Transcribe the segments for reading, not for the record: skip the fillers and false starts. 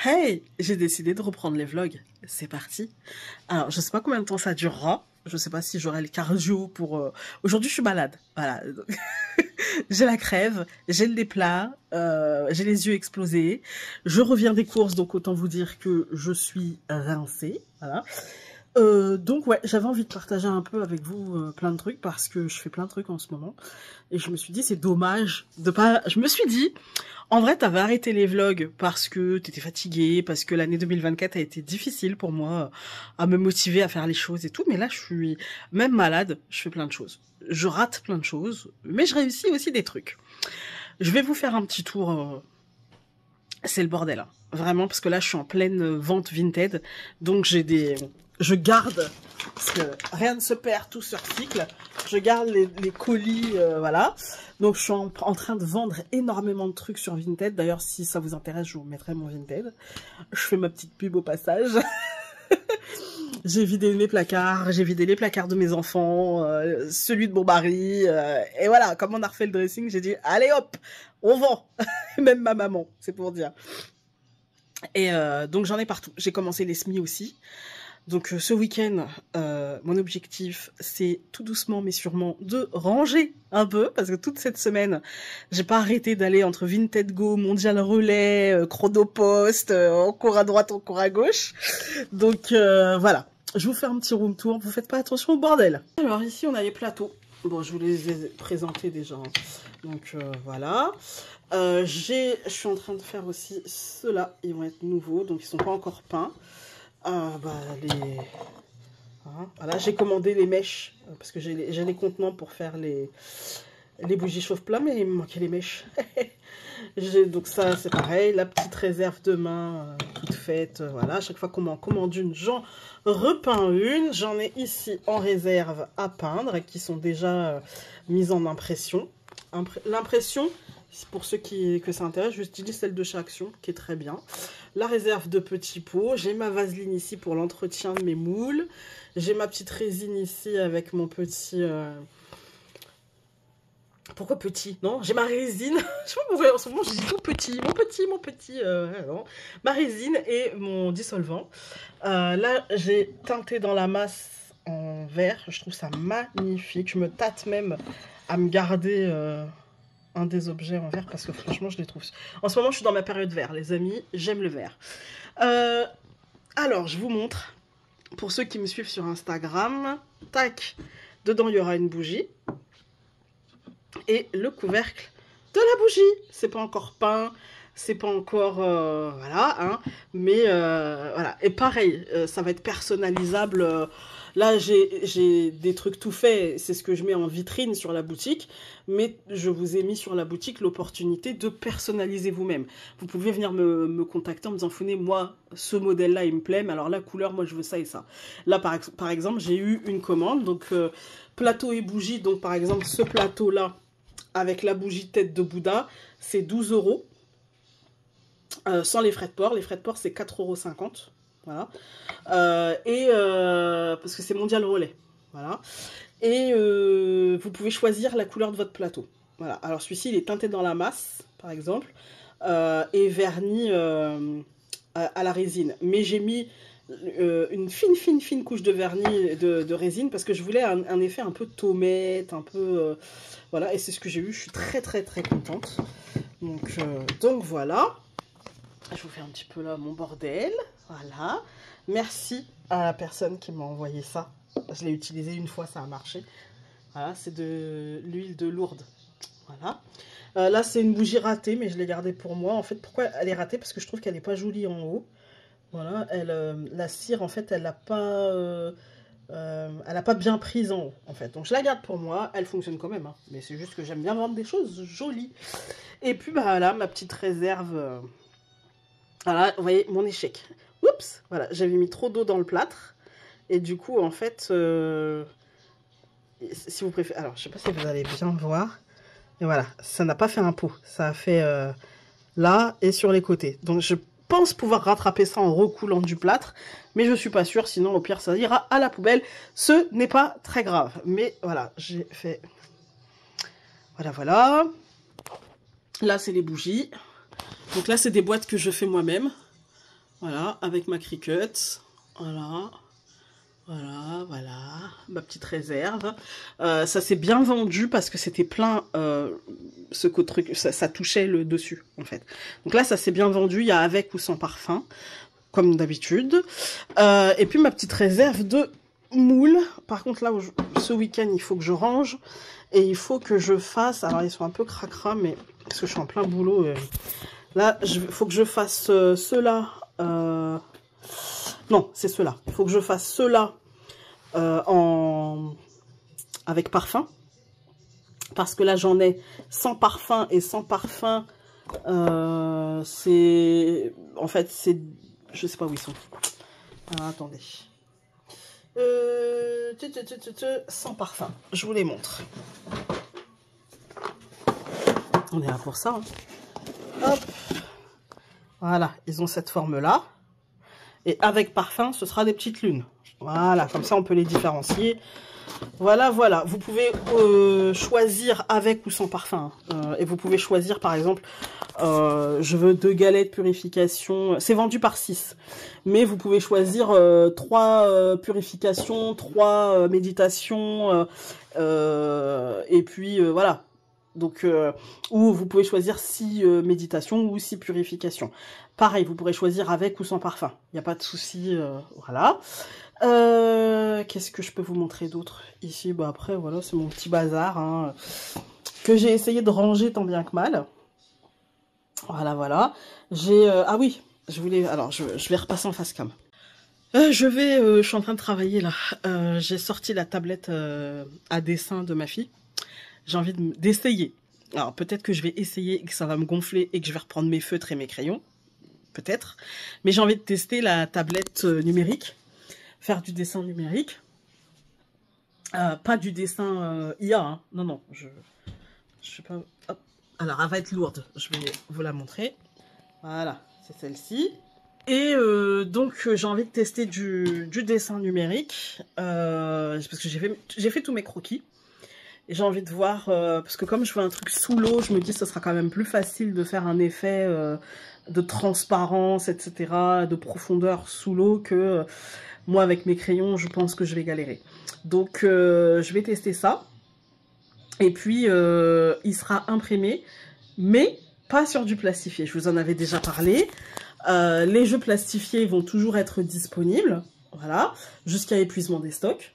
Hey, j'ai décidé de reprendre les vlogs. C'est parti. Alors, je sais pas combien de temps ça durera. Je sais pas si j'aurai le cardio pour... Aujourd'hui, je suis malade. Voilà. Donc, j'ai la crève, j'ai le nez plat, j'ai les yeux explosés. Je reviens des courses, donc autant vous dire que je suis rincée. Voilà. Donc ouais, j'avais envie de partager un peu avec vous plein de trucs parce que je fais plein de trucs en ce moment. Et je me suis dit, c'est dommage de pas... Je me suis dit, en vrai, t'avais arrêté les vlogs parce que t'étais fatiguée, parce que l'année 2024 a été difficile pour moi à me motiver à faire les choses et tout. Mais là, je suis même malade, je fais plein de choses. Je rate plein de choses, mais je réussis aussi des trucs. Je vais vous faire un petit tour. C'est le bordel, hein. Vraiment, parce que là, je suis en pleine vente Vinted. Donc, je garde, parce que rien ne se perd, tout se recycle. Je garde les colis, voilà. Donc, je suis en train de vendre énormément de trucs sur Vinted. D'ailleurs, si ça vous intéresse, je vous mettrai mon Vinted. Je fais ma petite pub au passage. J'ai vidé mes placards, j'ai vidé les placards de mes enfants, celui de mon mari. Et voilà, comme on a refait le dressing, j'ai dit, allez hop, on vend. Même ma maman, c'est pour dire. Et donc j'en ai partout. J'ai commencé les semis aussi. Donc ce week-end, mon objectif, c'est tout doucement mais sûrement de ranger un peu, parce que toute cette semaine, j'ai pas arrêté d'aller entre Vinted Go, Mondial Relais, Chronopost, on court à droite, on court à gauche. Donc voilà, je vous fais un petit room tour, vous faites pas attention au bordel. Alors ici on a les plateaux. Bon, je vous les ai présentés déjà. Donc voilà. Je suis en train de faire aussi ceux-là, ils vont être nouveaux, donc ils sont pas encore peints. Voilà, j'ai commandé les mèches, parce que j'ai les contenants pour faire les bougies chauffe-plat, mais il me manquait les mèches. Donc ça, c'est pareil, la petite réserve de main toute faite, voilà. À chaque fois qu'on m'en commande une, j'en repeins une. J'en ai ici en réserve à peindre, qui sont déjà mises en impression. L'impression, pour ceux que ça intéresse, j'utilise celle de chez Action, qui est très bien. La réserve de petits pots. J'ai ma vaseline ici pour l'entretien de mes moules. J'ai ma petite résine ici avec mon petit... Pourquoi petit? Non, j'ai ma résine. Je sais pas pourquoi en ce moment je dis tout petit. Mon petit. Non. Ma résine et mon dissolvant. Là, j'ai teinté dans la masse en vert. Je trouve ça magnifique. Je me tâte même à me garder... un des objets en vert parce que franchement je les trouve... En ce moment je suis dans ma période vert les amis, j'aime le vert. Alors je vous montre, pour ceux qui me suivent sur Instagram, tac, dedans il y aura une bougie et le couvercle de la bougie. C'est pas encore peint, c'est pas encore... voilà, hein, mais voilà. Et pareil, ça va être personnalisable. Là, j'ai des trucs tout faits, c'est ce que je mets en vitrine sur la boutique, mais je vous ai mis sur la boutique l'opportunité de personnaliser vous-même. Vous pouvez venir me contacter en me disant, Founé, moi, ce modèle-là, il me plaît, mais alors la couleur, moi, je veux ça et ça. Là, par exemple, j'ai eu une commande, donc plateau et bougie, donc par exemple, ce plateau-là, avec la bougie tête de Bouddha, c'est 12 €. Sans les frais de port. Les frais de port, c'est 4,50 €. Voilà. Parce que c'est Mondial Relais. Voilà. Et vous pouvez choisir la couleur de votre plateau. Voilà. Alors celui-ci, il est teinté dans la masse, par exemple, et verni à la résine. Mais j'ai mis une fine couche de vernis de résine parce que je voulais un effet un peu tomate, un peu... voilà, et c'est ce que j'ai eu. Je suis très contente. Donc voilà. Je vous fais un petit peu là mon bordel. Voilà. Merci à la personne qui m'a envoyé ça. Je l'ai utilisé une fois, ça a marché. Voilà, c'est de l'huile de Lourdes. Voilà. Là, c'est une bougie ratée, mais je l'ai gardée pour moi. En fait, pourquoi elle est ratée? Parce que je trouve qu'elle n'est pas jolie en haut. Voilà. La cire, en fait, elle n'a pas bien prise en haut, en fait. Donc, je la garde pour moi. Elle fonctionne quand même, hein. Mais c'est juste que j'aime bien vendre des choses jolies. Et puis, bah là, ma petite réserve... Voilà, vous voyez, mon échec. Oups, voilà, j'avais mis trop d'eau dans le plâtre. Et du coup, en fait, si vous préférez... Alors, je sais pas si vous allez bien voir. Et voilà, ça n'a pas fait un pot. Ça a fait là et sur les côtés. Donc, je pense pouvoir rattraper ça en recoulant du plâtre. Mais je suis pas sûre, sinon, au pire, ça ira à la poubelle. Ce n'est pas très grave. Mais voilà, j'ai fait... Voilà. Là, c'est les bougies. Donc là, c'est des boîtes que je fais moi-même. Voilà, avec ma Cricut. Voilà. Voilà, voilà, ma petite réserve. Ça s'est bien vendu parce que c'était plein, truc, ça touchait le dessus, en fait. Donc là, ça s'est bien vendu, il y a avec ou sans parfum, comme d'habitude. Et puis ma petite réserve de moules. Par contre, là, ce week-end, il faut que je range. Et il faut que je fasse, alors ils sont un peu cracra, mais parce que je suis en plein boulot. Là, il faut que je fasse ceux-là. Non, c'est ceux-là. Il faut que je fasse ceux-là avec parfum. Parce que là, j'en ai sans parfum. Et sans parfum, c'est... En fait, c'est... Je sais pas où ils sont. Alors, attendez. Sans parfum. Je vous les montre. On est là pour ça. Hein. Hop. Voilà, ils ont cette forme-là. Et avec parfum, ce sera des petites lunes. Voilà, comme ça, on peut les différencier. Voilà, voilà. Vous pouvez choisir avec ou sans parfum. Et vous pouvez choisir, par exemple, je veux 2 galettes purification. C'est vendu par 6. Mais vous pouvez choisir 3 purifications, 3 méditations. Et puis, voilà. Donc, ou vous pouvez choisir 6 méditations ou 6 purifications. Pareil, vous pourrez choisir avec ou sans parfum. Il n'y a pas de souci. Voilà. Qu'est-ce que je peux vous montrer d'autre ici? Bah après, voilà, c'est mon petit bazar hein, que j'ai essayé de ranger tant bien que mal. Voilà, voilà. J'ai... ah oui, je voulais... Alors, je vais repasser en face cam. Je suis en train de travailler là. J'ai sorti la tablette à dessin de ma fille. J'ai envie d'essayer. Alors, peut-être que je vais essayer et que ça va me gonfler et que je vais reprendre mes feutres et mes crayons. Peut-être. Mais j'ai envie de tester la tablette numérique. Faire du dessin numérique. Pas du dessin IA. Hein. Non, non. Je sais pas. Hop. Alors, elle va être lourde. Je vais vous la montrer. Voilà. C'est celle-ci. Et donc, j'ai envie de tester du dessin numérique. Parce que j'ai fait tous mes croquis. Et j'ai envie de voir, parce que comme je fais un truc sous l'eau, je me dis que ce sera quand même plus facile de faire un effet de transparence, etc., de profondeur sous l'eau que moi avec mes crayons, je pense que je vais galérer. Donc je vais tester ça. Et puis il sera imprimé, mais pas sur du plastifié. Je vous en avais déjà parlé. Les jeux plastifiés vont toujours être disponibles, voilà, jusqu'à épuisement des stocks.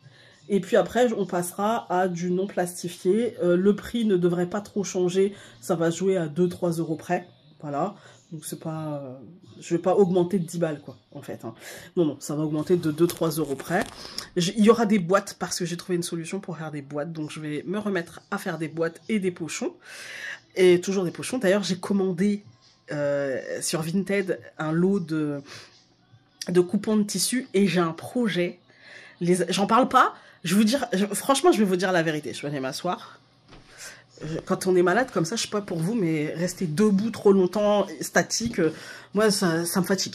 Et puis après, on passera à du non plastifié. Le prix ne devrait pas trop changer. Ça va jouer à 2-3 euros près. Voilà. Donc c'est pas... je vais pas augmenter de 10 balles, quoi, en fait. Hein. Non, non, ça va augmenter de 2-3 euros près. Il y aura des boîtes parce que j'ai trouvé une solution pour faire des boîtes. Donc je vais me remettre à faire des boîtes et des pochons. Et toujours des pochons. D'ailleurs, j'ai commandé sur Vinted un lot de coupons de tissu. Et j'ai un projet. J'en parle pas. Je vais vous dire, franchement, je vais vous dire la vérité. Je vais aller m'asseoir. Quand on est malade comme ça, je sais pas pour vous, mais rester debout trop longtemps, statique, moi, ça me fatigue.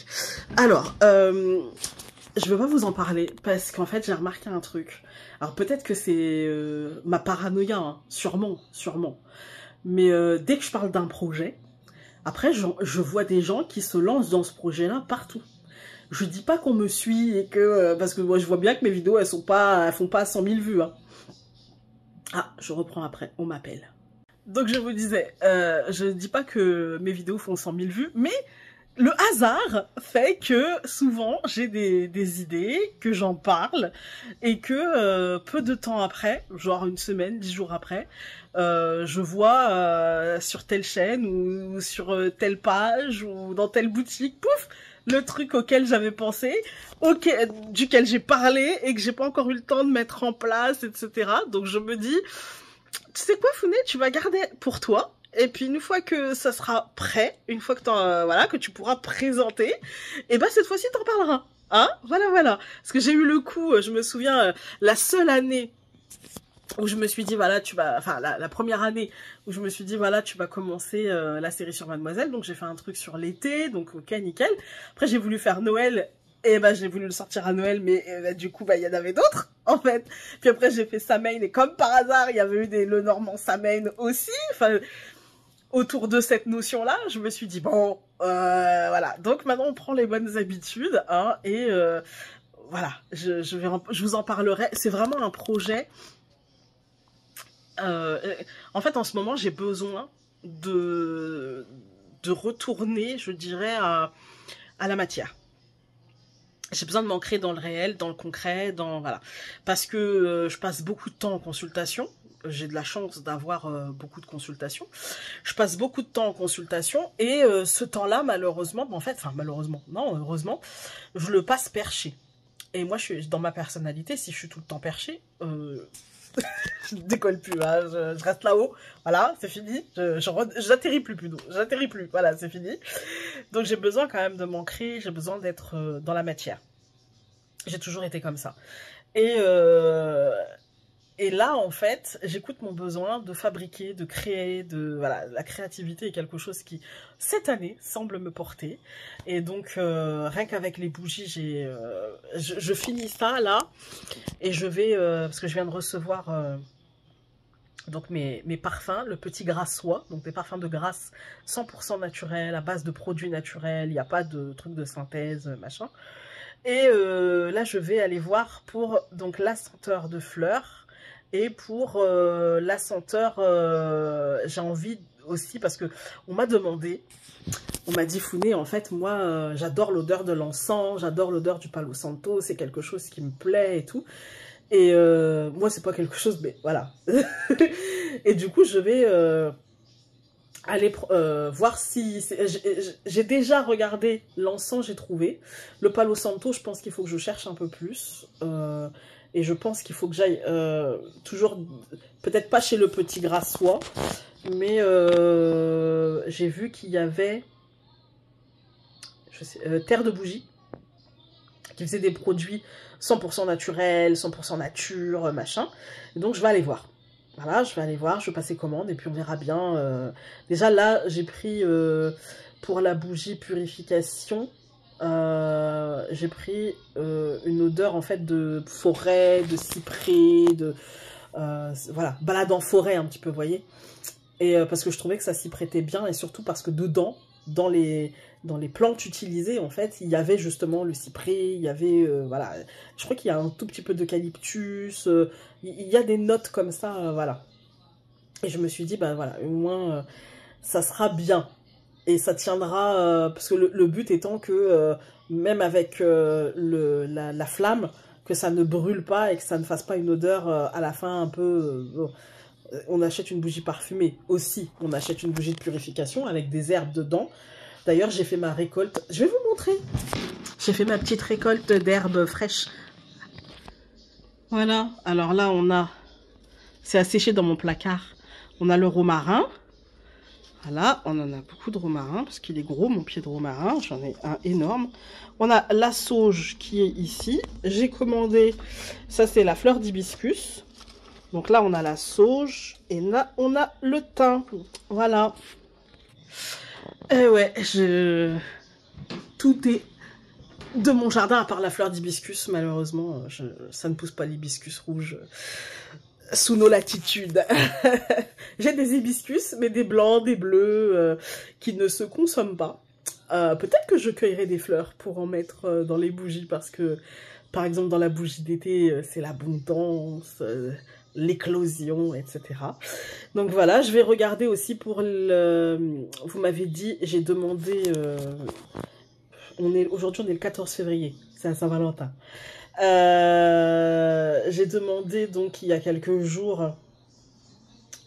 Alors, je vais pas vous en parler parce qu'en fait, j'ai remarqué un truc. Alors, peut-être que c'est ma paranoïa, hein, sûrement. Mais dès que je parle d'un projet, après, je vois des gens qui se lancent dans ce projet-là partout. Je dis pas qu'on me suit et que... parce que moi, je vois bien que mes vidéos, elles font pas 100 000 vues. Hein. Ah, je reprends après, on m'appelle. Donc, je vous disais, je dis pas que mes vidéos font 100 000 vues, mais le hasard fait que souvent, j'ai des idées, que j'en parle, et que peu de temps après, genre une semaine, 10 jours après, je vois sur telle chaîne ou sur telle page ou dans telle boutique, pouf, le truc auquel j'avais pensé, duquel j'ai parlé et que j'ai pas encore eu le temps de mettre en place, etc. Donc je me dis, tu sais quoi, Founé, tu vas garder pour toi. Et puis une fois que ça sera prêt, une fois que voilà, que tu pourras présenter, et ben cette fois-ci t'en parleras. Hein, voilà, voilà. Parce que j'ai eu le coup, je me souviens, la seule année où je me suis dit, voilà, la première année où je me suis dit, voilà, tu vas commencer la série sur Mademoiselle. Donc, j'ai fait un truc sur l'été, donc ok, nickel. Après, j'ai voulu faire Noël, et ben, j'ai voulu le sortir à Noël, mais du coup, il y en avait d'autres, en fait. Puis après, j'ai fait Samhain, et comme par hasard, il y avait eu le Normand Samhain aussi, enfin, autour de cette notion-là, je me suis dit, bon, Voilà, donc maintenant on prend les bonnes habitudes, hein, et voilà, je vous en parlerai. C'est vraiment un projet. Euh, En fait, en ce moment, j'ai besoin de, de retourner, je dirais, à la matière. J'ai besoin de m'ancrer dans le réel, dans le concret, dans voilà, parce que je passe beaucoup de temps en consultation. J'ai de la chance d'avoir beaucoup de consultations. Je passe beaucoup de temps en consultation et ce temps-là, malheureusement, en fait, enfin malheureusement, non, heureusement, je le passe perché. Et moi, je suis dans ma personnalité, si je suis tout le temps perché, je ne décolle plus, hein, je reste là-haut, voilà, c'est fini, j'atterris plus plutôt, j'atterris plus, voilà, c'est fini. Donc j'ai besoin quand même de m'ancrer, j'ai besoin d'être dans la matière. J'ai toujours été comme ça. Et, euh, et là, en fait, j'écoute mon besoin de fabriquer, de créer, de voilà, la créativité est quelque chose qui, cette année, semble me porter. Et donc, rien qu'avec les bougies, je finis ça là, et je vais, parce que je viens de recevoir donc mes parfums, le petit gras soie, donc des parfums de grâce 100% naturels, à base de produits naturels, il n'y a pas de trucs de synthèse, machin. Et là, je vais aller voir pour donc la senteur de fleurs et pour la senteur, j'ai envie aussi parce que on m'a demandé, on m'a dit Founé, en fait, moi, j'adore l'odeur de l'encens, j'adore l'odeur du Palo Santo, c'est quelque chose qui me plaît et tout. Et moi, c'est pas quelque chose, mais voilà. Et du coup, je vais aller voir si... J'ai déjà regardé l'encens, j'ai trouvé. Le Palo Santo, je pense qu'il faut que je cherche un peu plus. Et je pense qu'il faut que j'aille toujours... Peut-être pas chez le petit gras soie, mais j'ai vu qu'il y avait... Je sais, Terre de Bougie, qui faisait des produits 100% naturels, 100% nature, machin. Et donc, je vais aller voir. Voilà, je vais aller voir, je vais passer commande et puis on verra bien. Déjà, là, j'ai pris pour la bougie purification, j'ai pris une odeur en fait de forêt, de cyprès, de voilà, balade en forêt un petit peu, vous voyez. Et parce que je trouvais que ça s'y prêtait bien et surtout parce que dedans, dans les plantes utilisées, en fait, il y avait justement le cyprès, il y avait, voilà, je crois qu'il y a un tout petit peu d'eucalyptus, il y a des notes comme ça, voilà. Et je me suis dit, bah voilà, au moins, ça sera bien. Et ça tiendra, parce que le but étant que, même avec la flamme, que ça ne brûle pas et que ça ne fasse pas une odeur à la fin un peu... on achète une bougie parfumée aussi, on achète une bougie de purification avec des herbes dedans. D'ailleurs, j'ai fait ma récolte. Je vais vous montrer. J'ai fait ma petite récolte d'herbes fraîches. Voilà. Alors là, on a... C'est asséché dans mon placard. On a le romarin. Voilà, on en a beaucoup de romarin parce qu'il est gros, mon pied de romarin. J'en ai un énorme. On a la sauge qui est ici. J'ai commandé... Ça, c'est la fleur d'hibiscus. Donc là, on a la sauge. Et là, on a le thym. Voilà. Et ouais, tout est de mon jardin, à part la fleur d'hibiscus, malheureusement, ça ne pousse pas l'hibiscus rouge sous nos latitudes. J'ai des hibiscus, mais des blancs, des bleus, qui ne se consomment pas. Peut-être que je cueillerai des fleurs pour en mettre dans les bougies, parce que, par exemple, dans la bougie d'été, c'est l'abondance, l'éclosion, etc. Donc voilà, je vais regarder aussi pour le... Vous m'avez dit, j'ai demandé... Aujourd'hui, on est le 14 février, c'est à Saint-Valentin. J'ai demandé, donc, il y a quelques jours,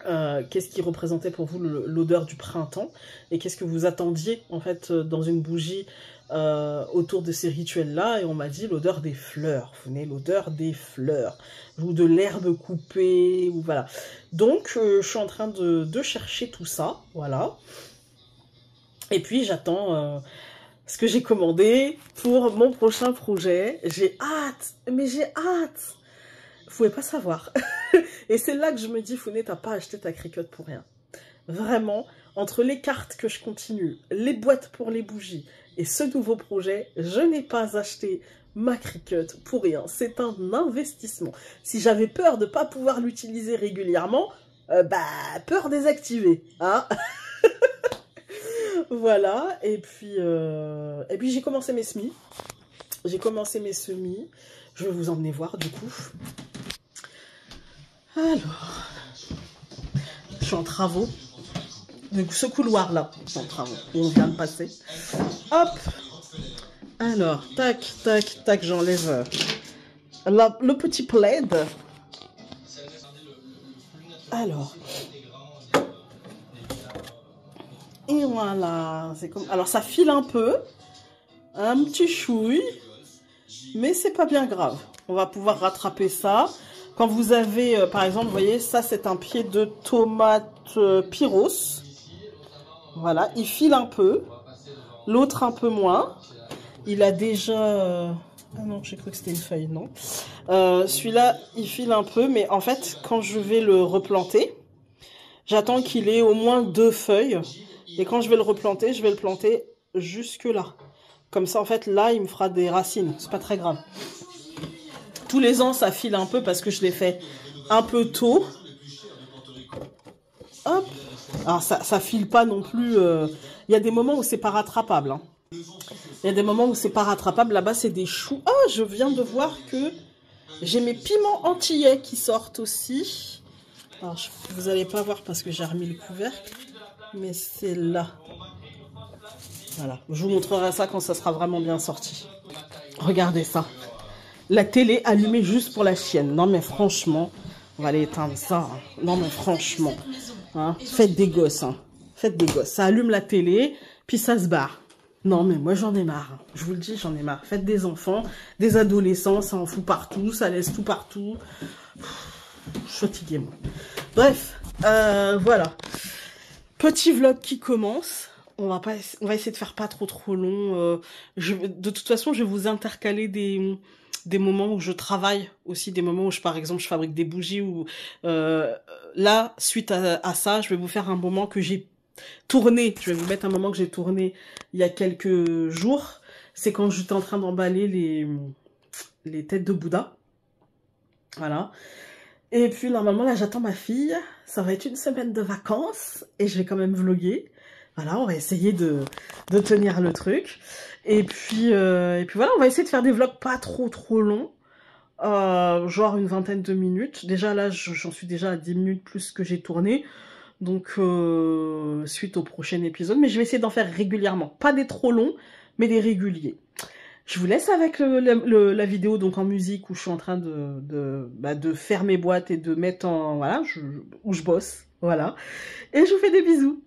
qu'est-ce qui représentait pour vous l'odeur du printemps et qu'est-ce que vous attendiez, en fait, dans une bougie autour de ces rituels-là. Et on m'a dit l'odeur des fleurs. Vous venez l'odeur des fleurs ou de l'herbe coupée, ou voilà. Donc, je suis en train de chercher tout ça, voilà. Et puis, j'attends ce que j'ai commandé pour mon prochain projet. J'ai hâte, mais j'ai hâte. Vous pouvez pas savoir. Et c'est là que je me dis, Founé, t'as pas acheté ta Cricut pour rien. Vraiment, entre les cartes que je continue, les boîtes pour les bougies et ce nouveau projet, je n'ai pas acheté ma Cricut pour rien. C'est un investissement. Si j'avais peur de ne pas pouvoir l'utiliser régulièrement, bah, peur désactivée, hein. Voilà, et puis j'ai commencé mes semis. J'ai commencé mes semis. Je vais vous emmener voir du coup. Alors, je suis en travaux. Du coup, ce couloir-là, c'est en travaux. On vient de passer. Hop. Alors, tac, tac, tac, j'enlève le petit plaid. Alors. Et voilà. Comme... Alors, ça file un peu. Un petit chouille. Mais c'est pas bien grave. On va pouvoir rattraper ça. Quand vous avez, par exemple, vous voyez, ça c'est un pied de tomate pyros. Voilà, il file un peu. L'autre un peu moins. Il a déjà... Ah non, j'ai cru que c'était une feuille, non. Celui-là, il file un peu, mais en fait, quand je vais le replanter, j'attends qu'il ait au moins 2 feuilles. Et quand je vais le replanter, je vais le planter jusque là. Comme ça, en fait, là, il me fera des racines. C'est pas très grave. Tous les ans, ça file un peu parce que je l'ai fait un peu tôt. Hop. Alors, ça file pas non plus. Il y a des moments où c'est pas rattrapable. Hein. Il y a des moments où c'est pas rattrapable. Là-bas, c'est des choux. Ah, je viens de voir que j'ai mes piments antillais qui sortent aussi. Alors, vous allez pas voir parce que j'ai remis le couvercle. Mais c'est là. Voilà. Je vous montrerai ça quand ça sera vraiment bien sorti. Regardez ça. La télé allumée juste pour la chienne. Non mais franchement, on va aller éteindre ça. Hein. Non mais franchement, hein. Faites des gosses. Hein. Faites des gosses. Ça allume la télé, puis ça se barre. Non mais moi j'en ai marre. Je vous le dis, j'en ai marre. Faites des enfants, des adolescents, ça en fout partout, ça laisse tout partout. Je suis fatiguée moi. Bref, voilà. Petit vlog qui commence. On va essayer de faire pas trop long. De toute façon, je vais vous intercaler des moments où je travaille aussi, des moments où par exemple je fabrique des bougies ou là suite à ça je vais vous faire un moment que j'ai tourné, je vais vous mettre un moment que j'ai tourné il y a quelques jours, c'est quand j'étais en train d'emballer les têtes de Bouddha, voilà, et puis normalement là j'attends ma fille, ça va être une semaine de vacances et je vais quand même vlogger. Voilà, on va essayer de tenir le truc. Et puis voilà, on va essayer de faire des vlogs pas trop longs. Genre une vingtaine de minutes. Déjà là, j'en suis déjà à 10 minutes plus que j'ai tourné. Donc, suite au prochain épisode. Mais je vais essayer d'en faire régulièrement. Pas des trop longs, mais des réguliers. Je vous laisse avec la vidéo donc en musique où je suis en train de faire mes boîtes et de mettre en... Voilà, où je bosse. Voilà. Et je vous fais des bisous.